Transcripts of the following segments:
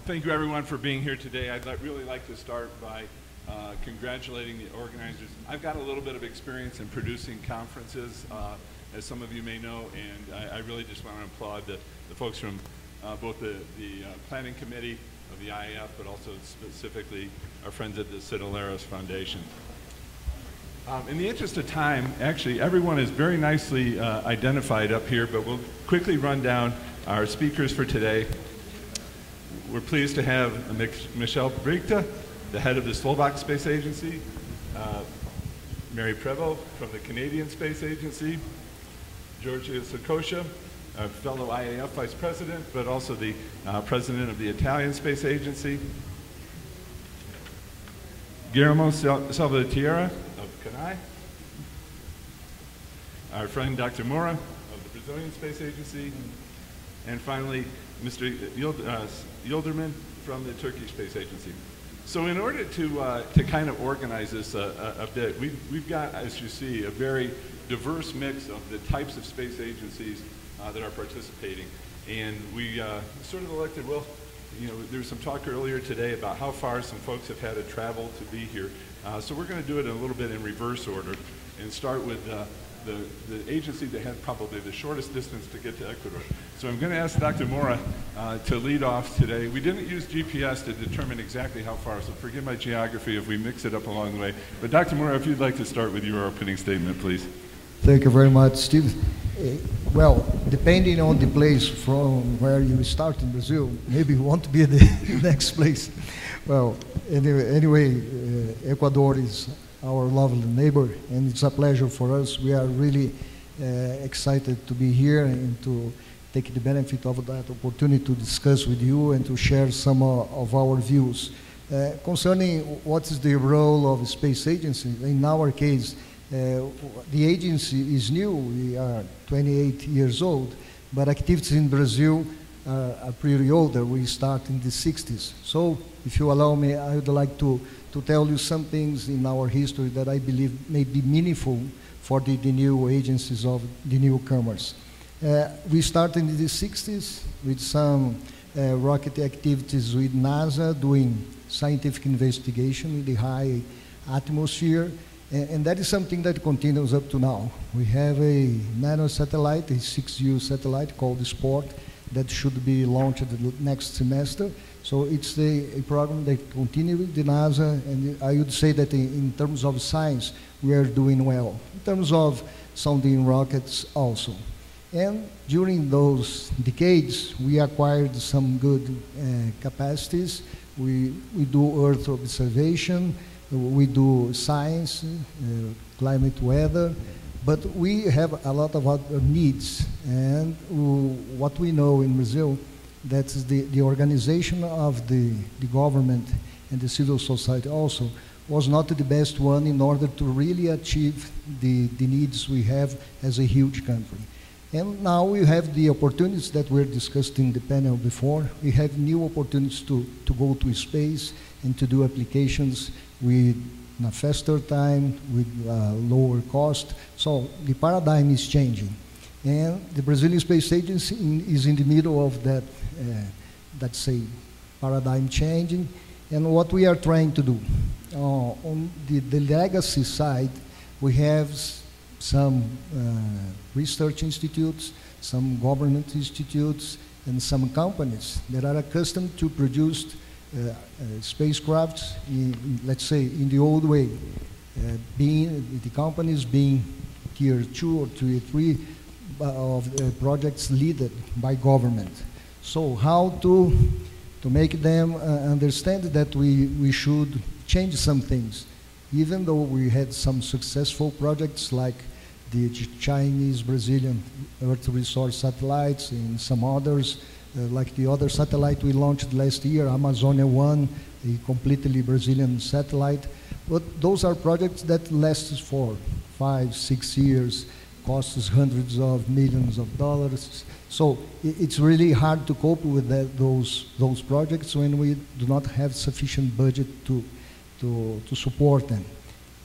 Thank you everyone for being here today. I'd really like to start by congratulating the organizers. I've got a little bit of experience in producing conferences, as some of you may know, and I really just want to applaud the folks from both the planning committee of the IAF, but also specifically our friends at the Citaleros Foundation. In the interest of time, actually, everyone is very nicely identified up here, but we'll quickly run down our speakers for today. We're pleased to have Michelle Brigta, the head of the Slovak Space Agency, Mary Prevost from the Canadian Space Agency, Georgia Sakosha, a fellow IAF vice president, but also the president of the Italian Space Agency, Guillermo Salvatierra of CNI, our friend Dr. Moura of the Brazilian Space Agency, and finally, Mr. Yildirman from the Turkish Space Agency. So in order to kind of organize this a bit, we've got, as you see, a very diverse mix of the types of space agencies that are participating. And we sort of elected, well, you know, there was some talk earlier today about how far some folks have had to travel to be here. So we're going to do it a little bit in reverse order and start with the agency that had probably the shortest distance to get to Ecuador. So I'm going to ask Dr. Moura to lead off today. We didn't use GPS to determine exactly how far, so forgive my geography if we mix it up along the way. But Dr. Moura, if you'd like to start with your opening statement, please. Thank you very much, Steve. Well, depending on the place from where you start in Brazil, maybe you want to be the next place. Well, anyway, Ecuador is our lovely neighbor, and it's a pleasure for us. We are really excited to be here and to take the benefit of that opportunity to discuss with you and to share some of our views. Concerning what is the role of the space agency, in our case, the agency is new. We are 28 years old, but activities in Brazil are pretty older. We start in the 60s. So if you allow me, I would like to tell you some things in our history that I believe may be meaningful for the new agencies of the newcomers. We started in the 60s with some rocket activities with NASA doing scientific investigation in the high atmosphere, and that is something that continues up to now. We have a nano satellite, a 6U satellite called Sport, that should be launched next semester. So it's a program that continues with the NASA, and I would say that in terms of science, we are doing well. In terms of sounding rockets also. And during those decades, we acquired some good capacities. We do Earth observation, we do science, climate weather, but we have a lot of other needs. And what we know in Brazil, that's the organization of the government and the civil society also was not the best one in order to really achieve the needs we have as a huge country. And now we have the opportunities that were discussed in the panel before. We have new opportunities to go to space and to do applications with a faster time, with lower cost. So the paradigm is changing. And the Brazilian Space Agency is in the middle of that, let's say, paradigm changing. And what we are trying to do, on the legacy side, we have some research institutes, some government institutes, and some companies that are accustomed to produce spacecrafts, let's say, in the old way, the companies being tier 2 or tier 3 of projects led by government. So how to make them understand that we should change some things, even though we had some successful projects like the Chinese, Brazilian Earth resource satellites and some others, like the other satellite we launched last year, Amazonia 1, a completely Brazilian satellite. But those are projects that last for 5, 6 years, costs hundreds of millions of dollars. So it's really hard to cope with those projects when we do not have sufficient budget to support them.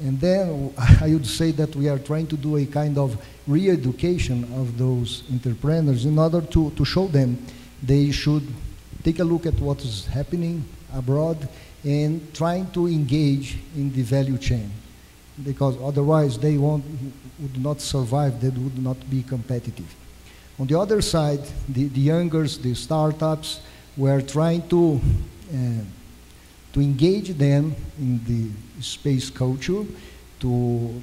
And then I would say that we are trying to do a kind of re-education of those entrepreneurs in order to show them they should take a look at what is happening abroad and trying to engage in the value chain, because otherwise they would not survive, they would not be competitive. On the other side, the youngers, the startups, we're trying to engage them in the space culture, to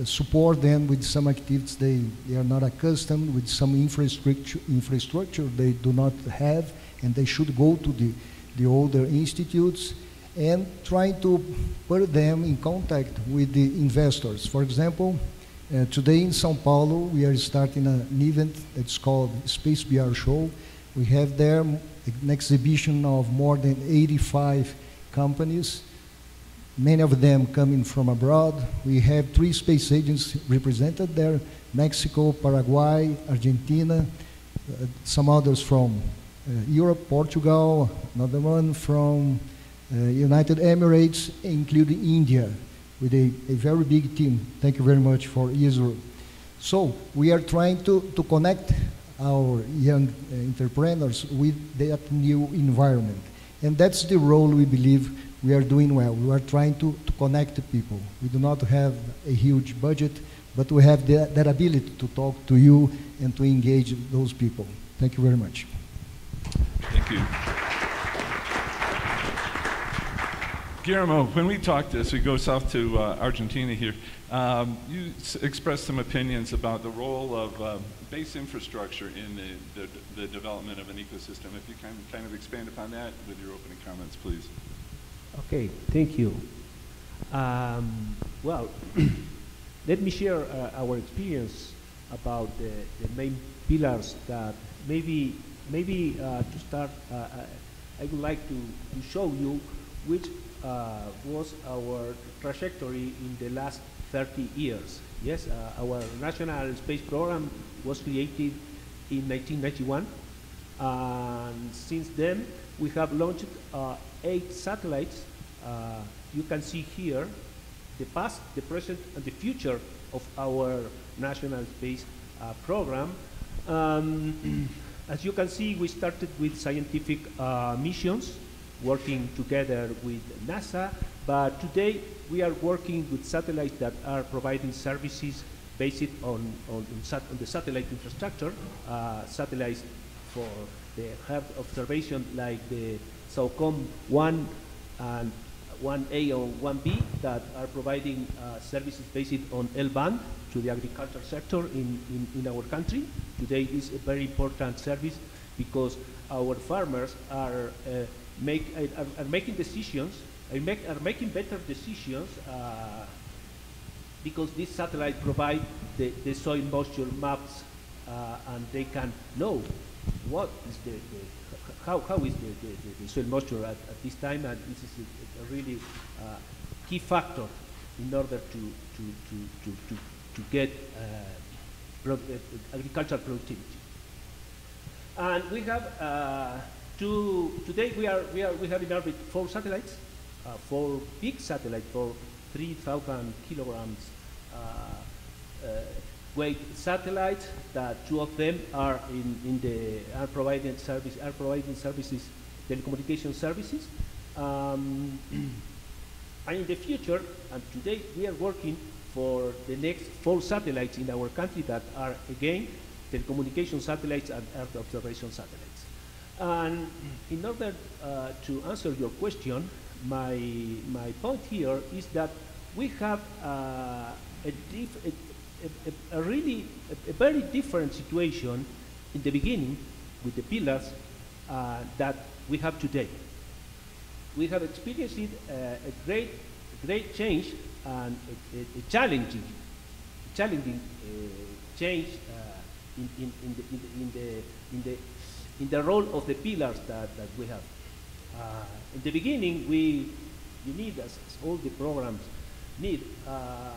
support them with some activities they are not accustomed, with some infrastructure they do not have, and they should go to the older institutes, and trying to put them in contact with the investors. For example, today in São Paulo, we are starting an event that's called Space BR Show. We have there an exhibition of more than 85 companies, many of them coming from abroad. We have 3 space agents represented there: Mexico, Paraguay, Argentina, some others from Europe, Portugal, another one from United Emirates, including India, with a very big team. Thank you very much for Israel. So we are trying to connect our young entrepreneurs with that new environment. And that's the role we believe we are doing well. We are trying to connect the people. We do not have a huge budget, but we have that ability to talk to you and to engage those people. Thank you very much. Thank you. Guillermo, when we talked this, we go south to Argentina here. You expressed some opinions about the role of base infrastructure in the development of an ecosystem. If you can kind of expand upon that with your opening comments, please. Okay, thank you. Well, let me share our experience about the main pillars that maybe to start, I would like to show you which was our trajectory in the last 30 years. Yes, our national space program was created in 1991, and since then we have launched 8 satellites. You can see here the past, the present, and the future of our national space program. As you can see, we started with scientific missions, working together with NASA, but today we are working with satellites that are providing services based on the satellite infrastructure, satellites for the Earth observation like the SAOCOM 1 and 1A or 1B that are providing services based on L-band to the agriculture sector in our country. Today is a very important service because our farmers are making decisions, are making better decisions because this satellite provide the soil moisture maps and they can know what is how is the soil moisture at this time, and this is a really key factor in order to get agricultural productivity. And we have today we have in orbit 4 satellites, 4 big satellites for 3,000 kilograms weight satellites. That 2 of them are are providing services, telecommunication services. And in the future, and today we are working for the next 4 satellites in our country that are again telecommunication satellites and Earth observation satellites. And in order to answer your question, my point here is that we have a very different situation in the beginning with the pillars that we have today. We have experienced a great change and a challenging change in the role of the pillars that we have. In the beginning, you need, as all the programs need, a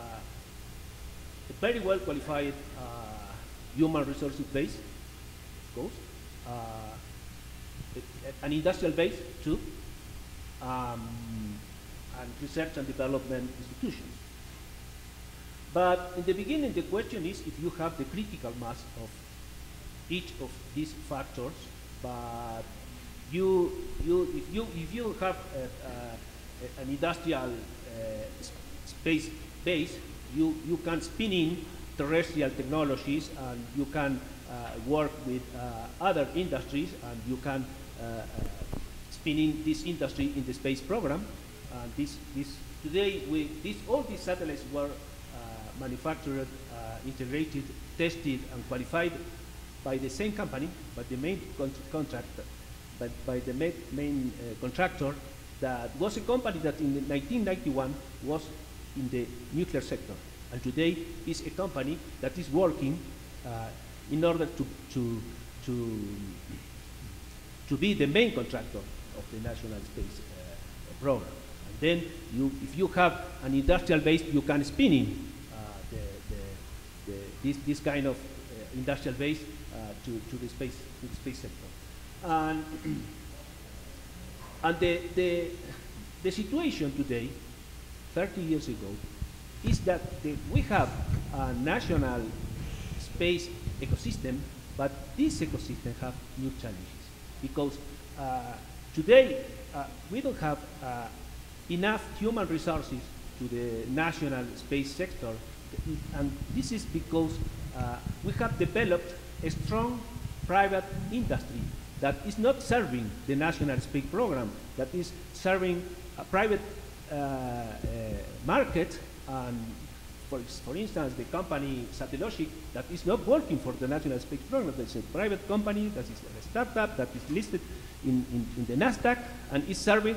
very well qualified human resources base, of course, an industrial base too, and research and development institutions. But in the beginning, the question is if you have the critical mass of each of these factors, but if you have an industrial space base, you can spin in terrestrial technologies, and you can work with other industries, and you can spin in this industry in the space program. Today, all these satellites were manufactured, integrated, tested, and qualified by the same company, but the main contractor, by the main contractor, that was a company that in 1991 was in the nuclear sector, and today is a company that is working in order to be the main contractor of the National Space Program. And then, if you have an industrial base, you can spin in this kind of industrial base to the space sector. And the situation today, 30 years ago, is that we have a national space ecosystem, but this ecosystem have new challenges, because today we don't have enough human resources to the national space sector, and this is because we have developed a strong private industry that is not serving the national space program, that is serving a private market. And for instance, the company Satellogic, that is not working for the National Space Program. That's a private company, that is a startup that is listed in the NASDAQ, and is serving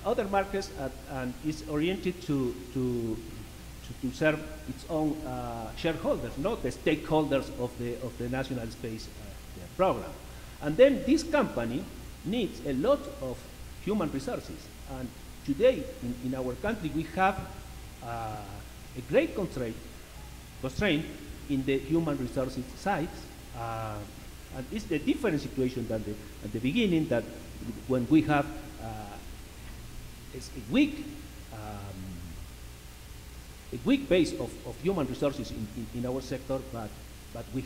other markets, and is oriented to serve its own shareholders, not the stakeholders of the National Space Program. And then this company needs a lot of human resources. And today, in our country, we have a great constraint in the human resources side. And it's a different situation than at the beginning, that when we have a weak base of human resources in our sector, but we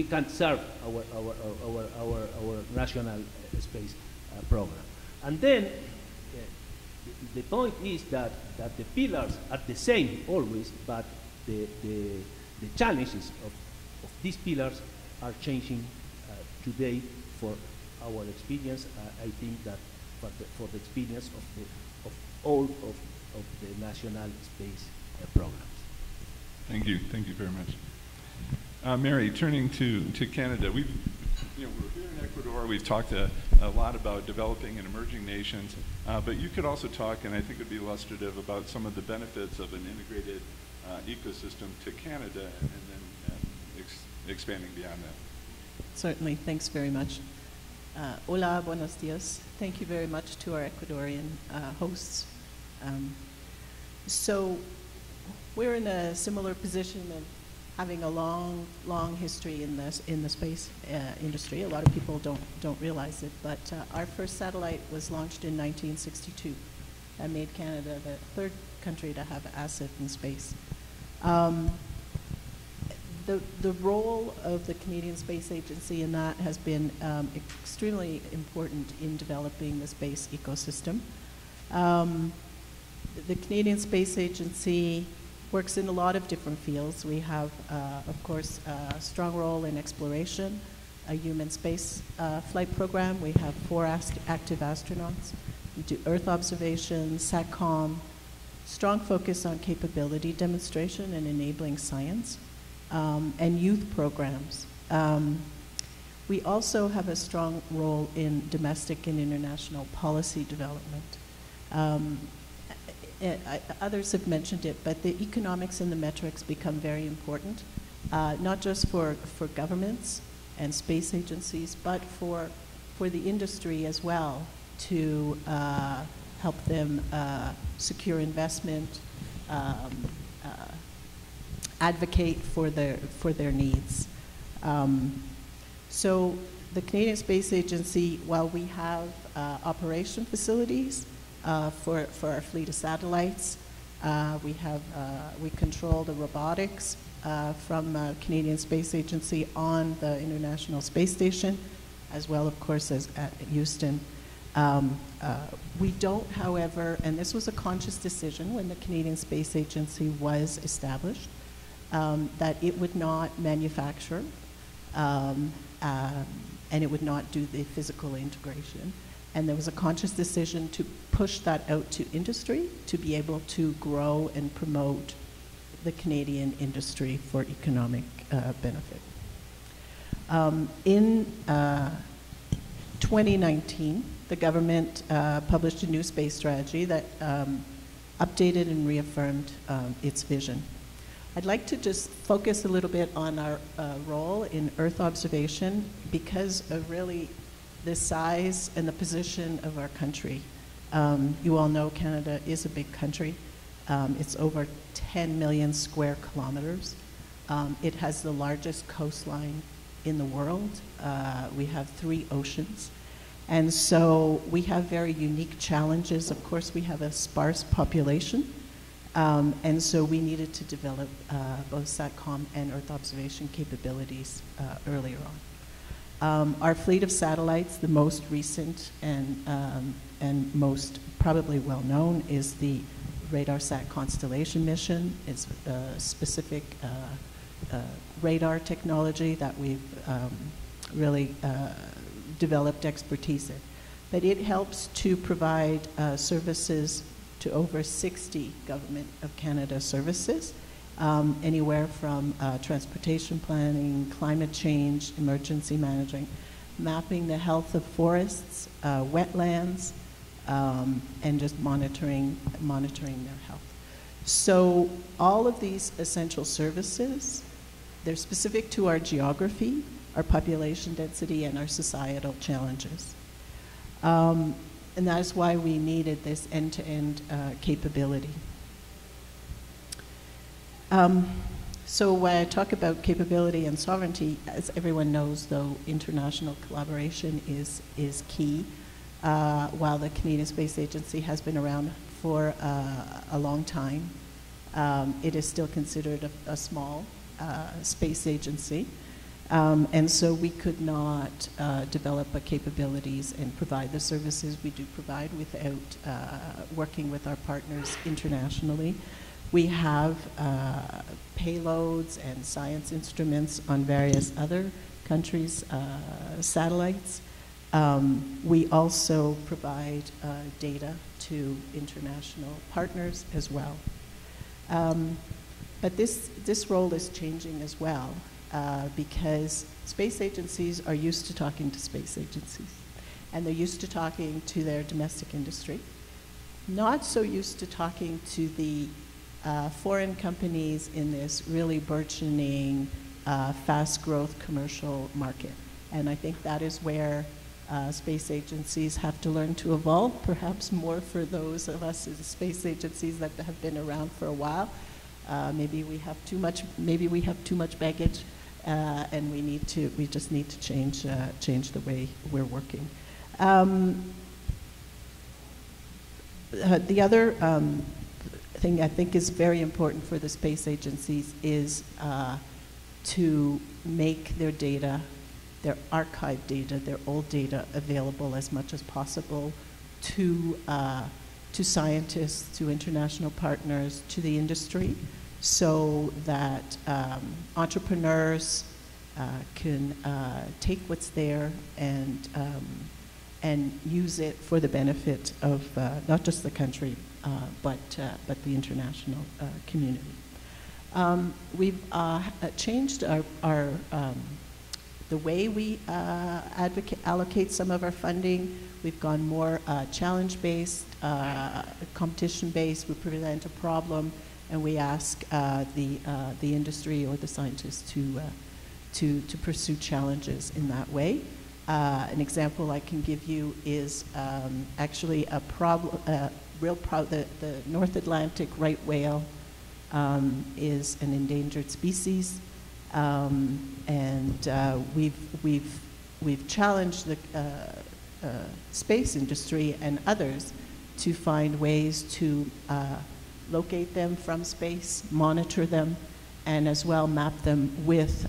can't serve our national space program. And then the point is that the pillars are the same always, but the challenges of these pillars are changing today for our experience. I think that for the experience of all of the national space programs. Thank you very much. Mary, turning to Canada, we're here in Ecuador. We've talked a lot about developing and emerging nations, but you could also talk, and I think it would be illustrative, about some of the benefits of an integrated ecosystem to Canada, and then expanding beyond that. Certainly, thanks very much. Hola, buenos dias. Thank you very much to our Ecuadorian hosts. So we're in a similar position of having a long history in the space industry. A lot of people don't realize it, but our first satellite was launched in 1962. That made Canada the third country to have an asset in space. The role of the Canadian Space Agency in that has been extremely important in developing the space ecosystem. The Canadian Space Agency works in a lot of different fields. We have, of course, a strong role in exploration, a human space flight program. We have 4 active astronauts. We do Earth observation, SATCOM, strong focus on capability demonstration and enabling science, and youth programs. We also have a strong role in domestic and international policy development. Others have mentioned it, but the economics and the metrics become very important, not just for governments and space agencies, but for the industry as well, to help them secure investment, advocate for their needs. So the Canadian Space Agency, while we have operation facilities for our fleet of satellites, we control the robotics from Canadian Space Agency on the International Space Station. as well, of course, as at Houston. We don't, however, and this was a conscious decision when the Canadian Space Agency was established, that it would not manufacture and it would not do the physical integration. And there was a conscious decision to push that out to industry to be able to grow and promote the Canadian industry for economic benefit. In 2019, the government published a new space strategy that updated and reaffirmed its vision. I'd like to just focus a little bit on our role in Earth observation because of really the size and the position of our country. You all know Canada is a big country. It's over 10 million square kilometers. It has the largest coastline in the world. We have 3 oceans. And so we have very unique challenges. Of course, we have a sparse population. And so we needed to develop both SATCOM and Earth observation capabilities earlier on. Our fleet of satellites, the most recent and most probably well known, is the RadarSat Constellation mission. It's a specific radar technology that we've really developed expertise in. But it helps to provide services to over 60 Government of Canada services, anywhere from transportation planning, climate change, emergency managing, mapping the health of forests, wetlands, and just monitoring their health. So all of these essential services, they're specific to our geography, our population density, and our societal challenges. And that's why we needed this end-to-end capability. So when I talk about capability and sovereignty, as everyone knows, though, international collaboration is key. While the Canadian Space Agency has been around for a long time, it is still considered a small space agency. And so we could not develop the capabilities and provide the services we do provide without working with our partners internationally. We have payloads and science instruments on various other countries' satellites. We also provide data to international partners as well. But this role is changing as well. Because space agencies are used to talking to space agencies, and they're used to talking to their domestic industry, not so used to talking to the foreign companies in this really burgeoning, fast growth commercial market. And I think that is where space agencies have to learn to evolve, perhaps more for those of us as space agencies that have been around for a while. Maybe we have too much baggage. And we just need to change the way we're working. The other thing I think is very important for the space agencies is to make their data, their archived data, their old data available as much as possible to scientists, to international partners, to the industry, so that entrepreneurs can take what's there and use it for the benefit of not just the country, but the international community. We've changed our the way we allocate some of our funding. We've gone more challenge-based, competition-based. We present a problem, and we ask the industry or the scientists to pursue challenges in that way. An example I can give you is actually a problem. The North Atlantic right whale is an endangered species, and we've challenged the space industry and others to find ways to locate them from space, monitor them, and as well map them with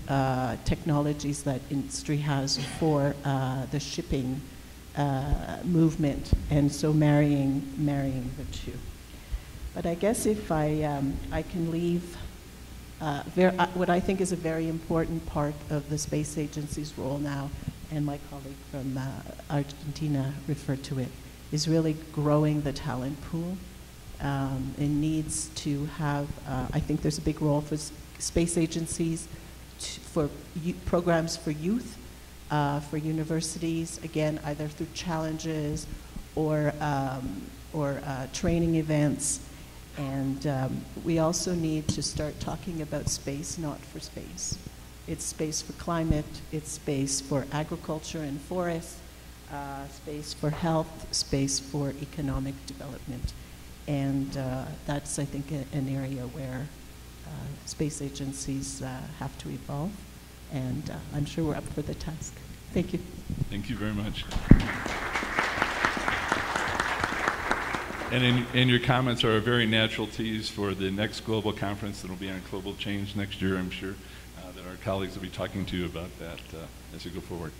technologies that industry has for the shipping movement, and so marrying the two. But I guess if I can leave what I think is a very important part of the space agency's role now, and my colleague from Argentina referred to it, is really growing the talent pool. It needs to have, I think there's a big role for space agencies for programs for youth, for universities, again, either through challenges or training events. And we also need to start talking about space not for space. It's space for climate, it's space for agriculture and forests, space for health, space for economic development. And that's, I think, an area where space agencies have to evolve. And I'm sure we're up for the task. Thank you. Thank you very much. And your comments are a very natural tease for the next global conference that will be on global change next year. I'm sure that our colleagues will be talking to you about that as we go forward.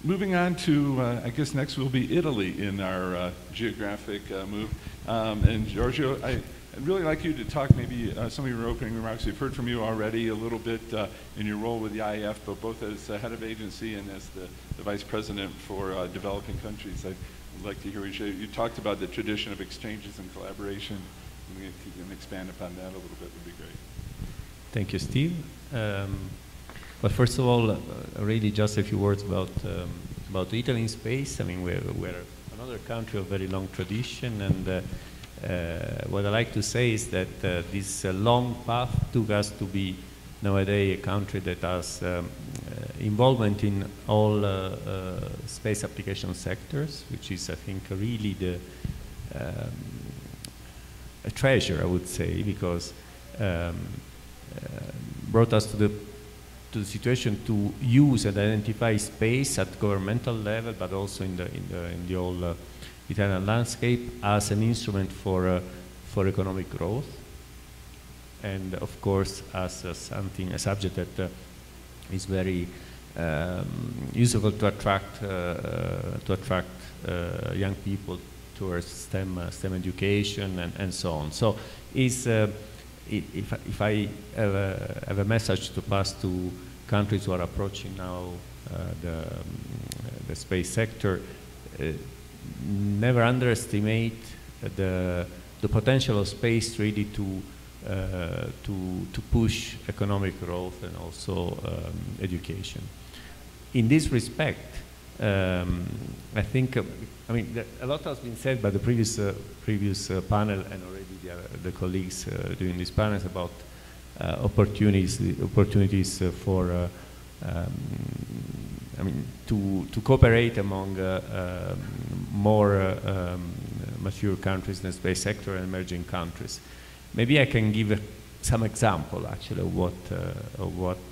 Moving on to, I guess next will be Italy in our geographic move. And Giorgio, I'd really like you to talk maybe some of your opening remarks. We've heard from you already a little bit in your role with the IAF, but both as head of agency and as the vice president for developing countries. I'd like to hear what you talked about the tradition of exchanges and collaboration. If you can expand upon that a little bit, would be great. Thank you, Steve. But first of all, really just a few words about Italy in space. I mean, we're another country of very long tradition, and what I like to say is that this long path took us to be nowadays a country that has involvement in all space application sectors, which is, I think, really a treasure, I would say, because brought us to the situation to use and identify space at governmental level, but also in the whole Italian landscape as an instrument for economic growth, and of course as a subject that is very useful to attract young people towards STEM education and so on. So is if I have a message to pass to countries who are approaching now the space sector, never underestimate the potential of space really to push economic growth and also education. In this respect, I think, I mean, a lot has been said by the previous panel and already the colleagues during these panels about opportunities for, I mean, to cooperate among more mature countries in the space sector and emerging countries. Maybe I can give some example actually of what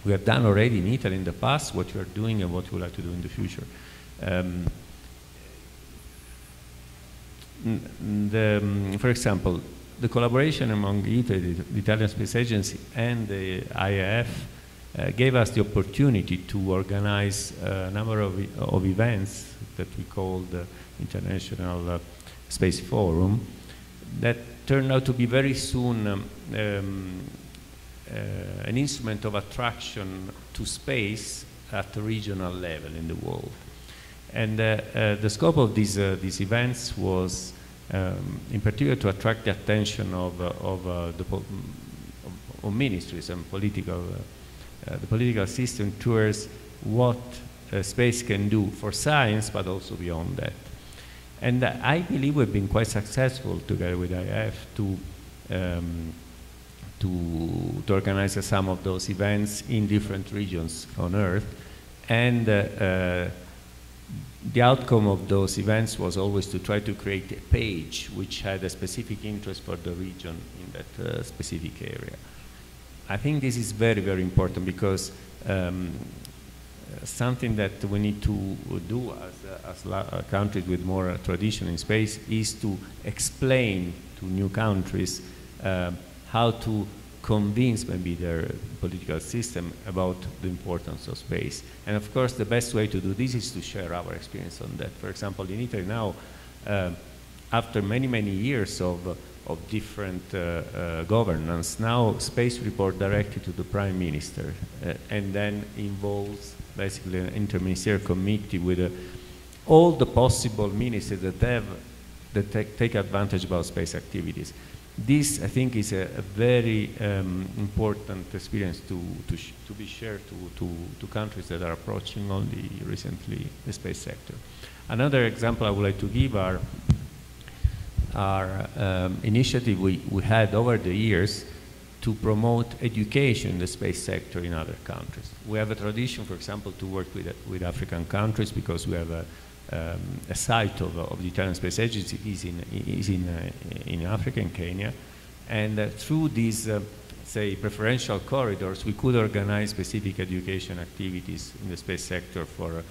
we have done already in Italy in the past, what we are doing and what we would like to do in the future. For example, the collaboration among Italy, the Italian Space Agency and the IAF gave us the opportunity to organize a number of events that we called the International Space Forum that turned out to be very soon an instrument of attraction to space at the regional level in the world. And the scope of these events was in particular to attract the attention of ministries and the political system towards what space can do for science, but also beyond that. And I believe we've been quite successful together with IAF to organize some of those events in different regions on Earth. And the outcome of those events was always to try to create a page which had a specific interest for the region in that specific area. I think this is very, very important because something that we need to do as countries with more tradition in space is to explain to new countries how to convince maybe their political system about the importance of space. And of course, the best way to do this is to share our experience on that. For example, in Italy now, after many, many years of different governance, now space report directly to the Prime Minister, and then involves basically an interministerial committee with all the possible ministers that take advantage about space activities. This, I think, is a very important experience to be shared to countries that are approaching only recently the space sector. Another example I would like to give are initiative we had over the years to promote education in the space sector in other countries. We have a tradition, for example, to work with African countries because we have a site of the Italian Space Agency is in Africa, in Kenya, and through these, say, preferential corridors, we could organize specific education activities in the space sector for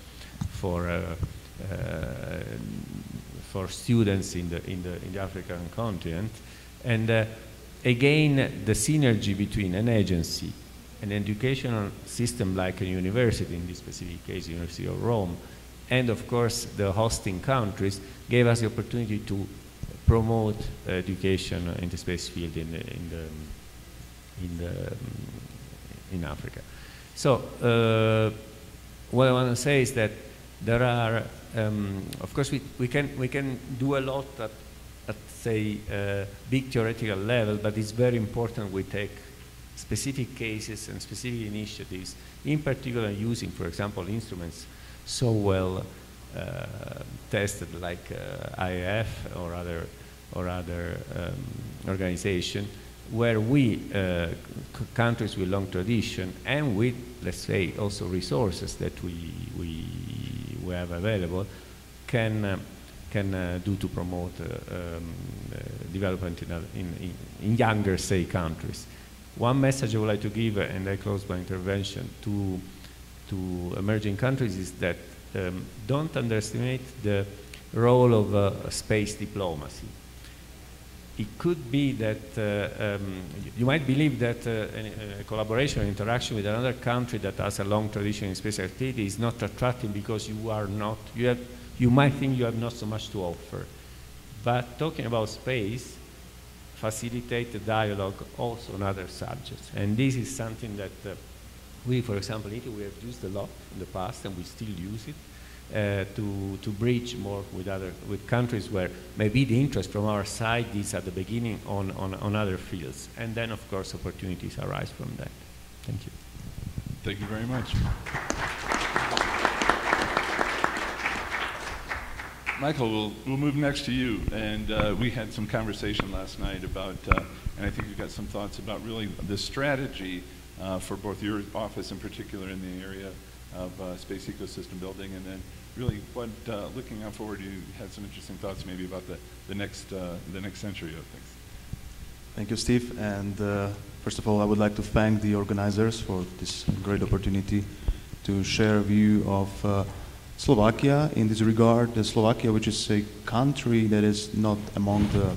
students in the African continent, and again, the synergy between an agency, an educational system like a university, in this specific case, University of Rome, and of course the hosting countries gave us the opportunity to promote education in the space field in Africa. So what I want to say is that there are, of course, we can do a lot at say big theoretical level, but it's very important we take specific cases and specific initiatives, in particular using, for example, instruments so well tested like IAF or other organization, where we, countries with long tradition and with, let's say, also resources that we have available, can do to promote development in younger, say, countries. One message I would like to give, and I close my intervention, to emerging countries is that don't underestimate the role of space diplomacy. It could be that you might believe that a collaboration or interaction with another country that has a long tradition in space activity is not attractive because you might think you have not so much to offer. But talking about space facilitate the dialogue also on other subjects. And this is something that we, for example, in Italy, we have used a lot in the past, and we still use it to bridge more with countries where maybe the interest from our side is at the beginning on other fields. And then, of course, opportunities arise from that. Thank you. Thank you very much. Michael, we'll move next to you. And we had some conversation last night about, and I think you've got some thoughts about really the strategy for both your office in particular in the area of space ecosystem building, and then really what, looking out forward, you had some interesting thoughts maybe about the next century of things. Thank you, Steve. And first of all, I would like to thank the organizers for this great opportunity to share a view of Slovakia in this regard. Slovakia, which is a country that is not among the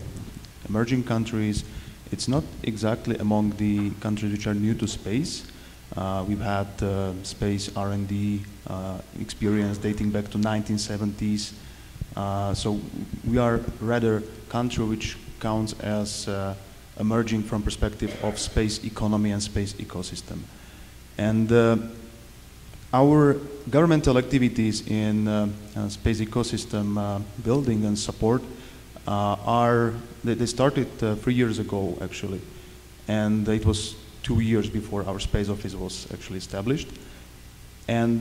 emerging countries, it's not exactly among the countries which are new to space. We've had space R&D experience dating back to 1970s. So we are rather a country which counts as emerging from perspective of space economy and space ecosystem. And our governmental activities in space ecosystem building and support they started 3 years ago, actually. And it was 2 years before our space office was actually established. And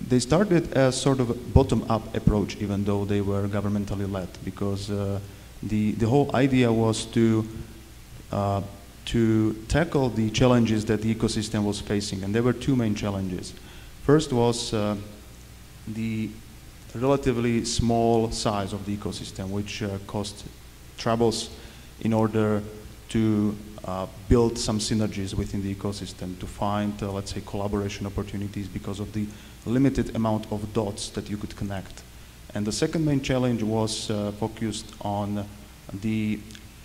they started as sort of a bottom-up approach, even though they were governmentally led, because the whole idea was to tackle the challenges that the ecosystem was facing. And there were two main challenges. First was the relatively small size of the ecosystem, which caused troubles in order to build some synergies within the ecosystem, to find, let's say, collaboration opportunities because of the limited amount of dots that you could connect. And the second main challenge was focused on the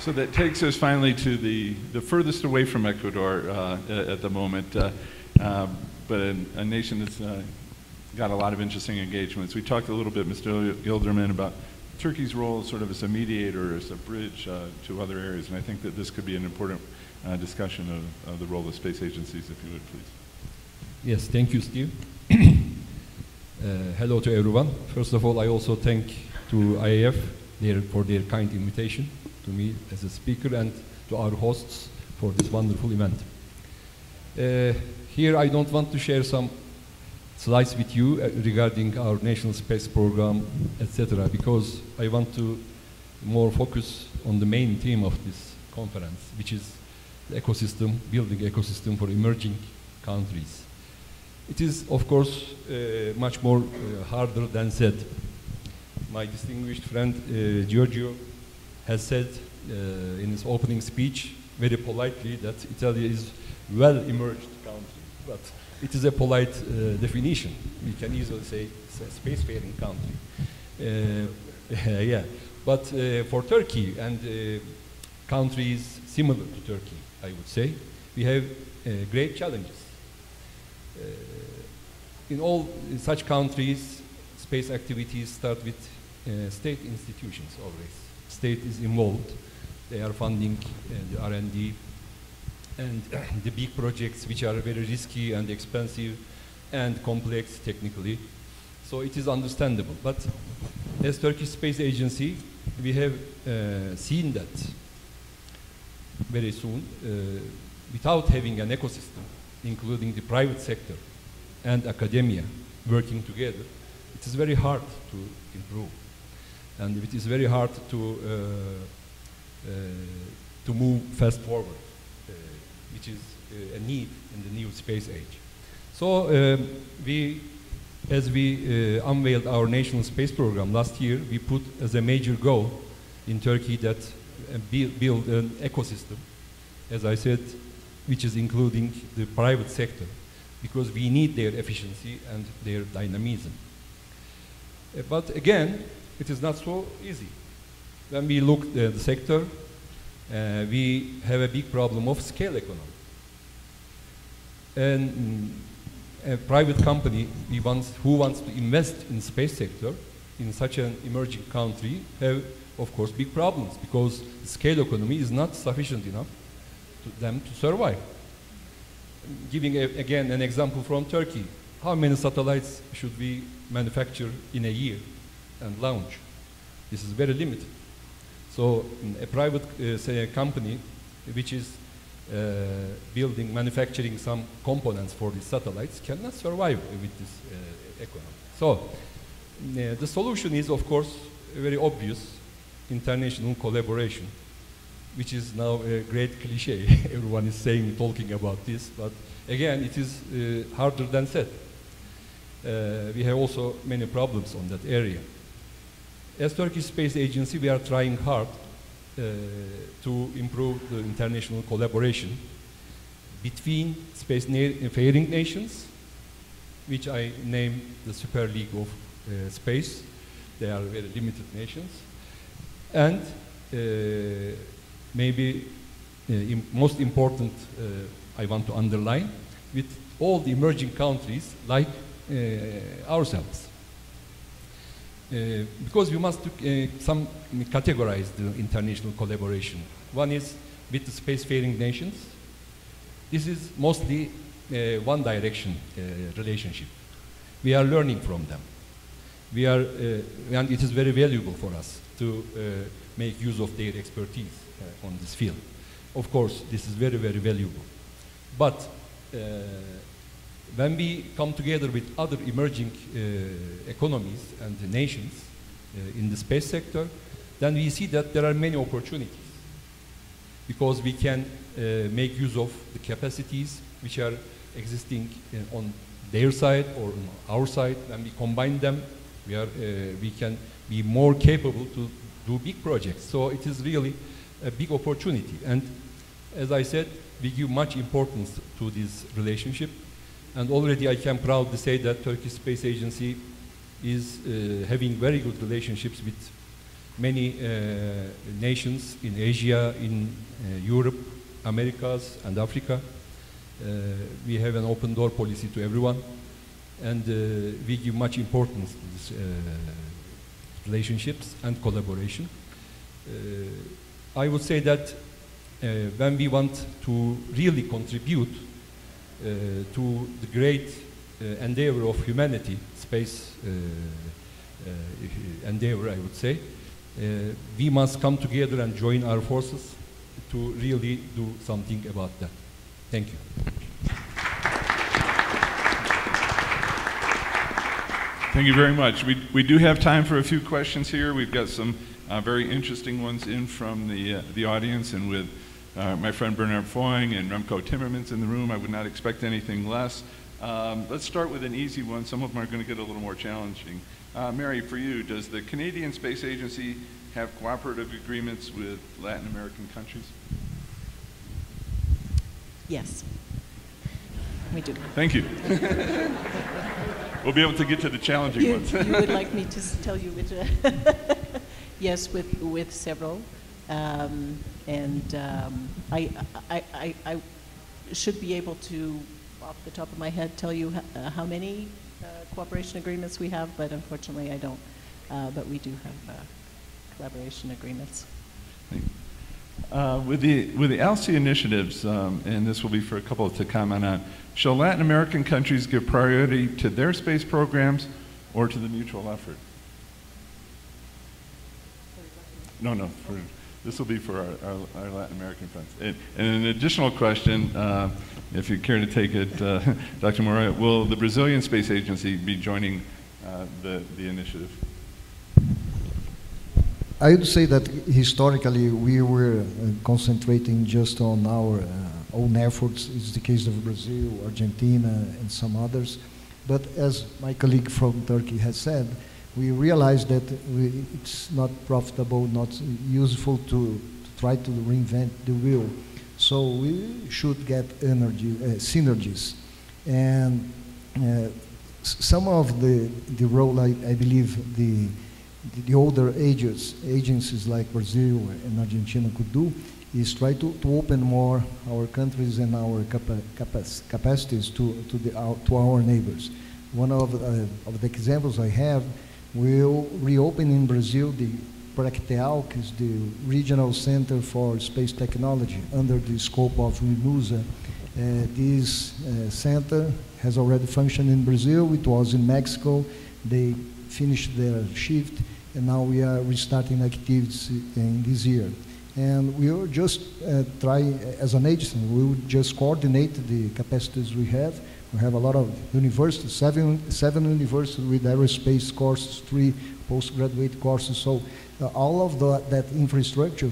So that takes us finally to the furthest away from Ecuador at the moment, but a nation that's got a lot of interesting engagements. We talked a little bit, Mr. Gilderman, about Turkey's role sort of as a mediator, as a bridge to other areas, and I think that this could be an important discussion of the role of space agencies, if you would, please. Yes, thank you, Steve. Hello to everyone. First of all, I also thank to IAF for their kind invitation to me as a speaker and to our hosts for this wonderful event. Here I don't want to share some slides with you regarding our national space program, etc., because I want to more focus on the main theme of this conference, which is the ecosystem, building ecosystem for emerging countries. It is, of course, much more harder than said. My distinguished friend Giorgio has said in his opening speech very politely that Italy is well-emerged country, but it is a polite definition. We can easily say it's a space-faring country. Yeah, but for Turkey and countries similar to Turkey, I would say, we have great challenges. In all such countries, space activities start with state institutions always. State is involved. They are funding the R&D and the big projects which are very risky and expensive and complex technically. So it is understandable. But as Turkish Space Agency, we have seen that very soon, without having an ecosystem, including the private sector and academia working together, it is very hard to improve. And it is very hard to move fast forward, which is a need in the new space age. So as we unveiled our national space program last year, we put as a major goal in Turkey that build an ecosystem, as I said, which is including the private sector, because we need their efficiency and their dynamism. But again, it is not so easy. When we look at the sector, we have a big problem of scale economy. And a private company who wants to invest in space sector in such an emerging country have, of course, big problems, because the scale economy is not sufficient enough to them to survive. Giving again an example from Turkey, how many satellites should we manufacture in a year and launch? This is very limited. So a private say a company which is manufacturing some components for these satellites cannot survive with this economy. So the solution is, of course, very obvious: international collaboration, which is now a great cliche. Everyone is talking about this, but again, it is harder than said. We have also many problems on that area. As Turkish Space Agency, we are trying hard to improve the international collaboration between space-faring nations, which I name the Super League of Space. They are very limited nations. And maybe most important, I want to underline, with all the emerging countries like ourselves. Because we must categorize the international collaboration. One is with the spacefaring nations. This is mostly one direction relationship. We are learning from them. And it is very valuable for us to make use of their expertise on this field. Of course, this is very, very valuable. But when we come together with other emerging economies and nations in the space sector, then we see that there are many opportunities, because we can make use of the capacities which are existing on their side or on our side. When we combine them, we can be more capable to do big projects. So it is really a big opportunity. And as I said, we give much importance to this relationship. And already I can proudly say that Turkish Space Agency is having very good relationships with many nations in Asia, in Europe, Americas, and Africa. We have an open door policy to everyone, and we give much importance to these relationships and collaboration. I would say that when we want to really contribute to the great endeavor of humanity, space endeavor, I would say, we must come together and join our forces to really do something about that. Thank you. Thank you very much. We do have time for a few questions here. We've got some very interesting ones in from the audience, and with my friend Bernard Foying and Remco Timmermans in the room, I would not expect anything less. Let's start with an easy one. Some of them are going to get a little more challenging. Mary, for you, does the Canadian Space Agency have cooperative agreements with Latin American countries? Yes, we do. Thank you. We'll be able to get to the challenging ones. You would like me to tell you which? Yes, with several. I should be able to, off the top of my head, tell you how many cooperation agreements we have, but unfortunately I don't. But we do have collaboration agreements. With the ALCE initiatives, and this will be for a couple to comment on, shall Latin American countries give priority to their space programs or to the mutual effort? No, this will be for our Latin American friends. And an additional question, if you care to take it, Dr. Moura, will the Brazilian Space Agency be joining the initiative? I would say that historically we were concentrating just on our own efforts. It's the case of Brazil, Argentina, and some others. But as my colleague from Turkey has said, we realized that it's not profitable, not useful to try to reinvent the wheel. So we should get synergies. And some of the role, I believe, the older agencies like Brazil and Argentina could do is try to open more our countries and our capacities to our neighbors. One of the examples I have will reopen in Brazil the Practeal, which is the regional center for space technology under the scope of RIMUSA. This center has already functioned in Brazil. It was in Mexico. They finished their shift, and now we are restarting activities in this year. And we will just try, as an agency, we will just coordinate the capacities we have. We have a lot of universities, seven universities with aerospace courses, 3 postgraduate courses. So all of that infrastructure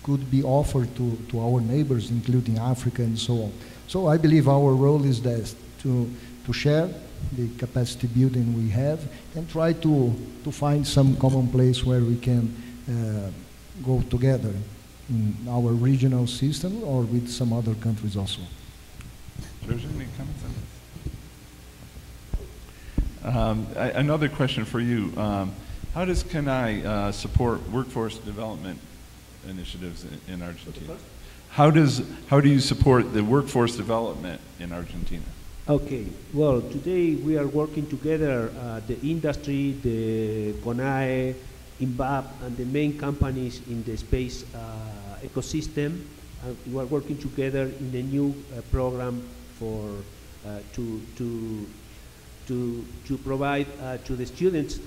could be offered to our neighbors, including Africa and so on. So I believe our role is that to share the capacity building we have and try to find some common place where we can go together in our regional system or with some other countries also. George, any comments on this? Another question for you. How does CANAI support workforce development initiatives in Argentina? How do you support the workforce development in Argentina? Okay, well, today we are working together, the industry, the CONAE, INVAP, and the main companies in the space ecosystem. We are working together in the new program for to provide to the students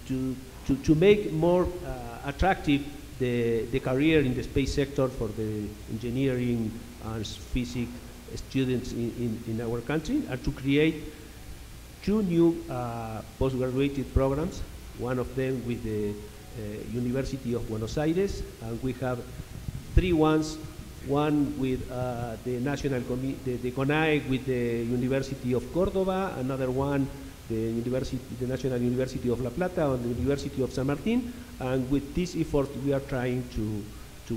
to make more attractive the career in the space sector for the engineering and physics students in our country, and to create 2 new postgraduate programs, one of them with the University of Buenos Aires, and we have 3 ones, one with the the CONAE with the University of Córdoba, another one the National University of La Plata and the University of San Martin, and with this effort we are trying to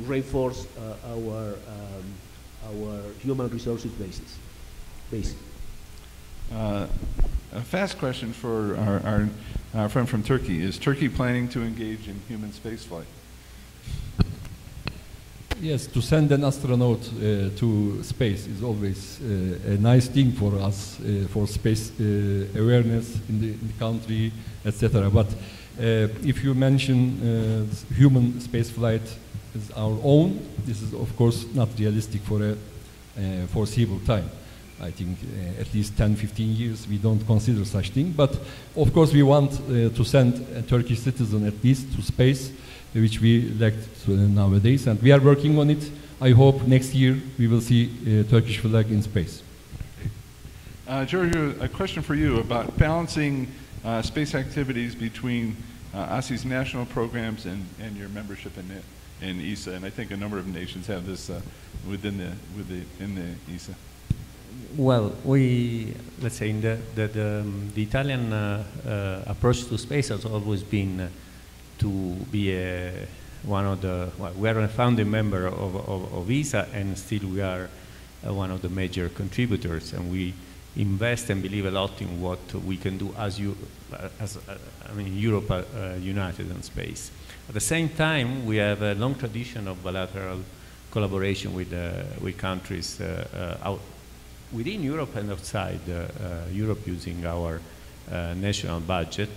reinforce our human resources base. A fast question for our our friend from Turkey. Is Turkey planning to engage in human spaceflight? Yes, to send an astronaut to space is always a nice thing for us, for space awareness in the country, etc. But if you mention human space flight as our own, this is of course not realistic for a foreseeable time. I think at least 10, 15 years we don't consider such thing. But of course we want to send a Turkish citizen at least to space, which we lack nowadays, and we are working on it. I hope next year we will see a Turkish flag in space. Giorgio, a question for you about balancing space activities between ASI's national programs and your membership in ESA, and I think a number of nations have this in the ESA. Well, let's say in the Italian approach to space has always been to be one of the, well, we are a founding member of ESA, and still we are one of the major contributors, and we invest and believe a lot in what we can do as Europe united in space. At the same time, we have a long tradition of bilateral collaboration with countries within Europe and outside Europe, using our national budget.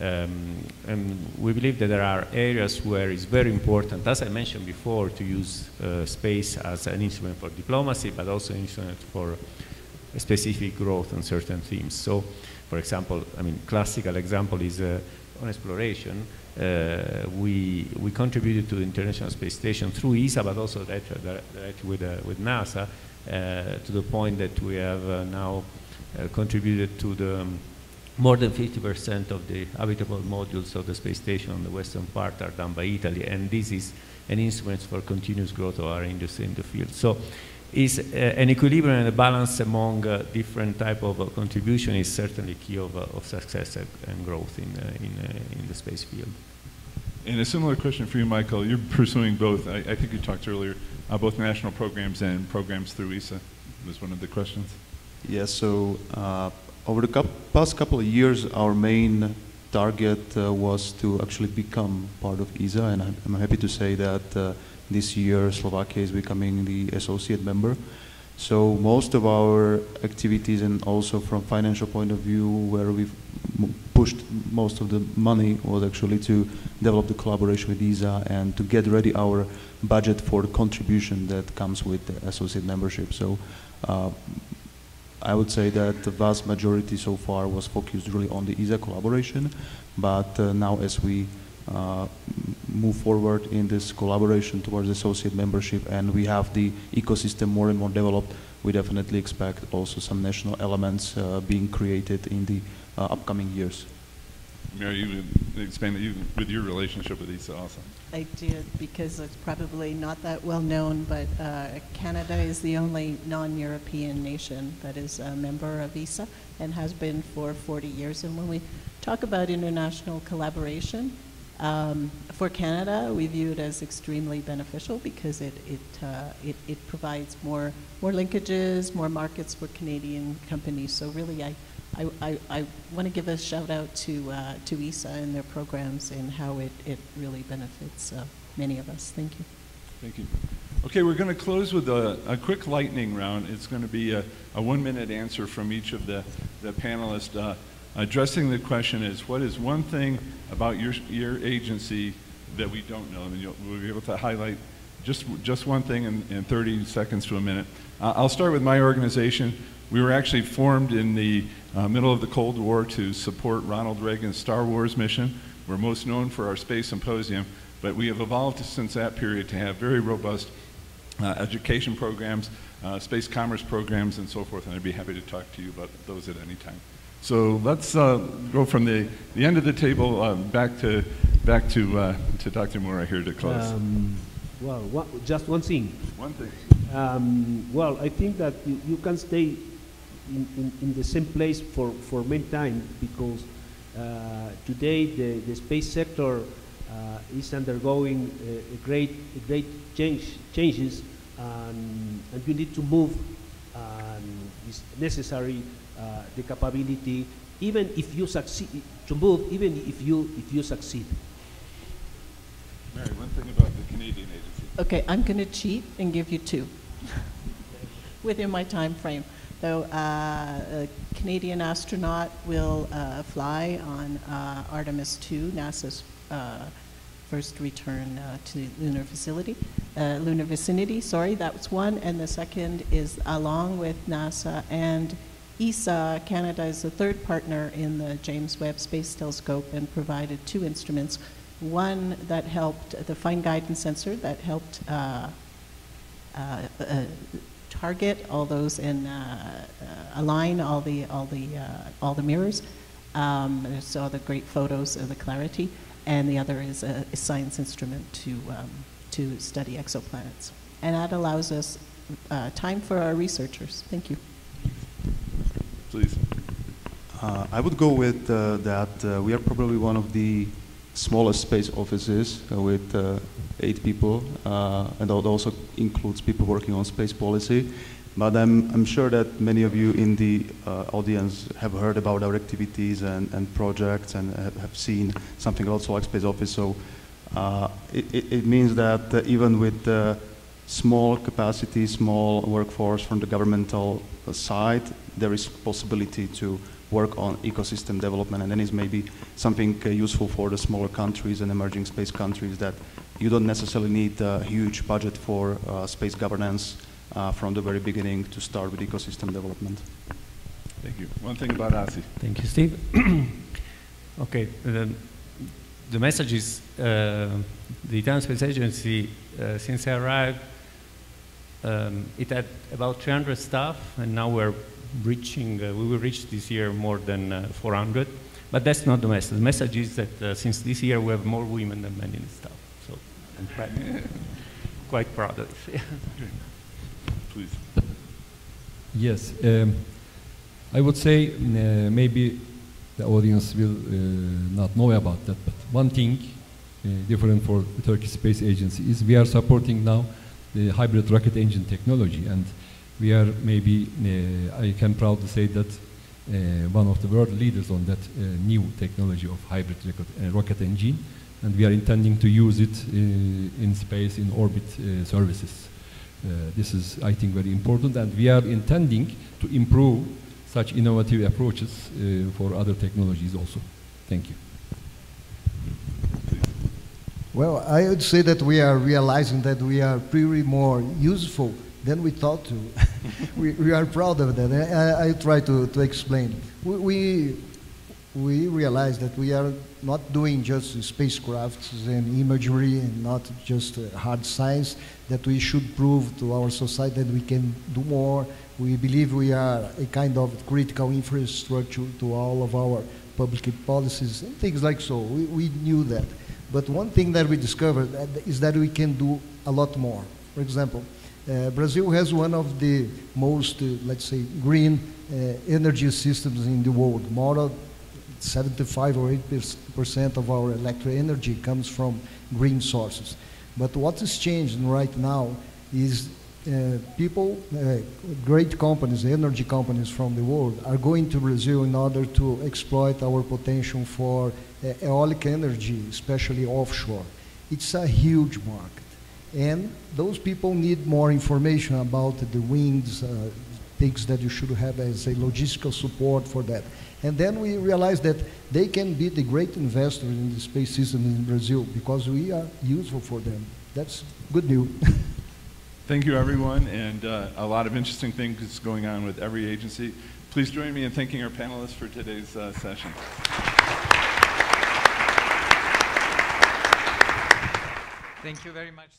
And we believe that there are areas where it's very important, as I mentioned before, to use space as an instrument for diplomacy, but also an instrument for specific growth on certain themes. So, for example, classical example is on exploration. We contributed to the International Space Station through ESA, but also directly with NASA, to the point that we have now contributed to the more than 50% of the habitable modules of the space station on the western part are done by Italy, and this is an instrument for continuous growth of our industry in the field. So is an equilibrium and a balance among different type of contribution is certainly key of success and growth in the space field. And a similar question for you, Michael. You're pursuing both. I think you talked earlier both national programs and programs through ESA was one of the questions. Yes, so over the past couple of years, our main target was to actually become part of ESA, and I'm happy to say that this year Slovakia is becoming the associate member. So most of our activities, and also from financial point of view, where we've pushed most of the money, was actually to develop the collaboration with ESA and to get ready our budget for the contribution that comes with the associate membership. So I would say that the vast majority so far was focused really on the ESA collaboration, but now as we move forward in this collaboration towards associate membership and we have the ecosystem more and more developed, we definitely expect also some national elements being created in the upcoming years. Mary, you expanded with your relationship with ESA also. I did, because it's probably not that well known, but Canada is the only non-European nation that is a member of ESA and has been for 40 years. And when we talk about international collaboration, for Canada, we view it as extremely beneficial because it provides more linkages, more markets for Canadian companies. So really, I want to give a shout out to ESA and their programs and how it really benefits many of us. Thank you. Thank you. Okay, we're going to close with a quick lightning round. It's going to be a 1-minute answer from each of the panelists. Addressing the question is, what is one thing about your agency that we don't know? I mean, we'll be able to highlight just one thing in 30 seconds to a minute. I'll start with my organization. We were actually formed in the middle of the Cold War to support Ronald Reagan's Star Wars mission. We're most known for our space symposium, but we have evolved since that period to have very robust education programs, space commerce programs, and so forth, and I'd be happy to talk to you about those at any time. So let's go from the end of the table back to Dr. Mora here to close. Well, just one thing. One thing. Well, I think that you can stay in the same place for many time, because today the space sector is undergoing great changes, and you need to move, and it's necessary the capability even if you succeed, to move, even if you succeed. Mary, one thing about the Canadian agency. Okay, I'm going to cheat and give you 2 within my time frame. So a Canadian astronaut will fly on Artemis 2, NASA's first return to lunar vicinity. Sorry, that was one. And the second is along with NASA and ESA, Canada is the 3rd partner in the James Webb Space Telescope and provided 2 instruments. One that helped, the fine guidance sensor that helped target all those and align all the mirrors. Saw the great photos of the clarity, and the other is a science instrument to study exoplanets, and that allows us time for our researchers. Thank you. Please. I would go with that we are probably one of the smallest space offices with 8 people, and that also includes people working on space policy. But I'm sure that many of you in the audience have heard about our activities and projects and have seen something about Slovak Space Office. So it means that even with small capacity, small workforce from the governmental side, there is possibility to work on ecosystem development, and then is maybe something useful for the smaller countries and emerging space countries, that you don't necessarily need a huge budget for space governance from the very beginning to start with ecosystem development. Thank you. One thing about ASI. Thank you, Steve. Okay, the message is the Italian Space Agency, since I arrived, it had about 300 staff, and now we're reaching, we will reach this year more than 400. But that's not the message. The message is that since this year we have more women than men in the staff. So I'm quite proud of it. Please. Yes, I would say maybe the audience will not know about that, but one thing different for the Turkish Space Agency is we are supporting now the hybrid rocket engine technology, and we are maybe, I can proudly say that one of the world leaders on that new technology of hybrid rocket engine, and we are intending to use it in space, in orbit services. This is, I think, very important, and we are intending to improve such innovative approaches for other technologies also. Thank you. Well, I would say that we are realizing that we are pretty more useful than we thought to. we are proud of that. I try to explain. We realize that we are not doing just spacecrafts and imagery and not just hard science, that we should prove to our society that we can do more. We believe we are a kind of critical infrastructure to all of our public policies and things like so. We knew that. But one thing that we discovered is that we can do a lot more. For example, Brazil has one of the most, let's say, green energy systems in the world. More than 75 or 80% of our electric energy comes from green sources. But what is changing right now is people, great companies, energy companies from the world are going to Brazil in order to exploit our potential for aeolic energy, especially offshore. It's a huge market. And those people need more information about the winds, things that you should have as a logistical support for that. And then we realized that they can be the great investors in the space system in Brazil because we are useful for them. That's good news. Thank you, everyone, and a lot of interesting things going on with every agency. Please join me in thanking our panelists for today's session. Thank you very much.